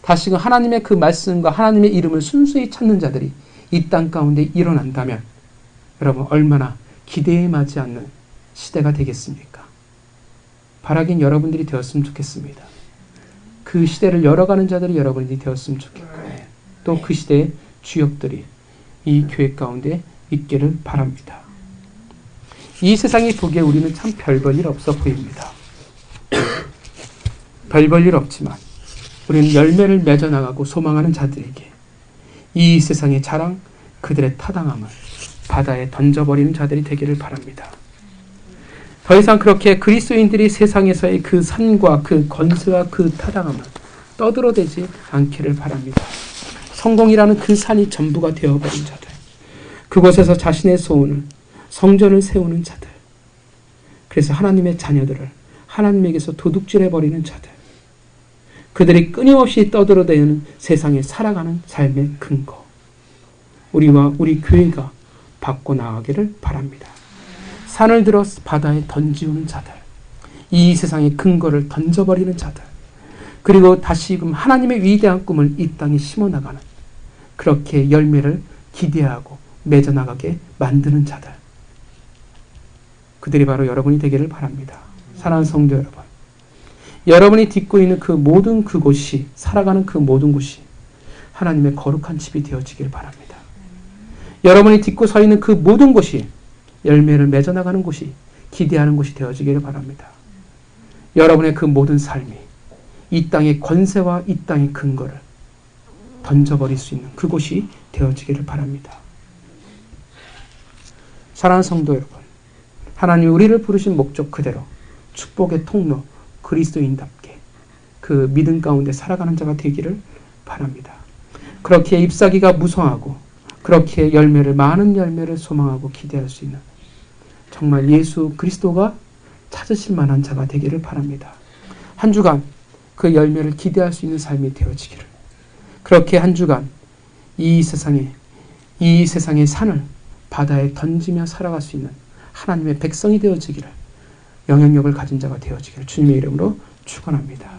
Speaker 1: 다시금 하나님의 그 말씀과 하나님의 이름을 순수히 찾는 자들이 이 땅 가운데 일어난다면 여러분 얼마나 기대에 맞지 않는 시대가 되겠습니까? 바라긴 여러분들이 되었으면 좋겠습니다. 그 시대를 열어가는 자들이 여러분들이 되었으면 좋겠고, 또 그 시대의 주역들이 이 교회 가운데 있기를 바랍니다. 이 세상이 보기에 우리는 참 별 볼 일 없어 보입니다. 별 볼 일 없지만 우리는 열매를 맺어나가고 소망하는 자들에게 이 세상의 자랑, 그들의 타당함을 바다에 던져버리는 자들이 되기를 바랍니다. 더 이상 그렇게 그리스도인들이 세상에서의 그 산과 그 권세와 그 타당함을 떠들어대지 않기를 바랍니다. 성공이라는 그 산이 전부가 되어버린 자들, 그곳에서 자신의 소원을, 성전을 세우는 자들, 그래서 하나님의 자녀들을 하나님에게서 도둑질해버리는 자들, 그들이 끊임없이 떠들어대는 세상에 살아가는 삶의 근거, 우리와 우리 교회가 받고 나가기를 바랍니다. 산을 들어 바다에 던지우는 자들, 이 세상의 근거를 던져버리는 자들, 그리고 다시금 하나님의 위대한 꿈을 이 땅에 심어나가는, 그렇게 열매를 기대하고 맺어나가게 만드는 자들, 그들이 바로 여러분이 되기를 바랍니다. 사랑하는 성도 여러분, 여러분이 딛고 있는 그 모든 그곳이, 살아가는 그 모든 곳이 하나님의 거룩한 집이 되어지길 바랍니다. 여러분이 딛고 서 있는 그 모든 곳이 열매를 맺어나가는 곳이, 기대하는 곳이 되어지기를 바랍니다. 여러분의 그 모든 삶이 이 땅의 권세와 이 땅의 근거를 던져버릴 수 있는 그곳이 되어지기를 바랍니다. 사랑하는 성도 여러분, 하나님이 우리를 부르신 목적 그대로 축복의 통로, 그리스도인답게 그 믿음 가운데 살아가는 자가 되기를 바랍니다. 그렇게 잎사귀가 무성하고 그렇게 많은 열매를 소망하고 기대할 수 있는 정말 예수 그리스도가 찾으실 만한 자가 되기를 바랍니다. 한 주간 그 열매를 기대할 수 있는 삶이 되어지기를, 그렇게 한 주간 이 세상의 산을 바다에 던지며 살아갈 수 있는 하나님의 백성이 되어지기를, 영향력을 가진 자가 되어지기를 주님의 이름으로 축원합니다.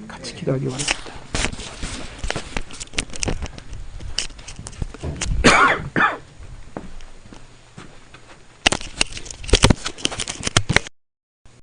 Speaker 1: 같이 기도하기 원합니다.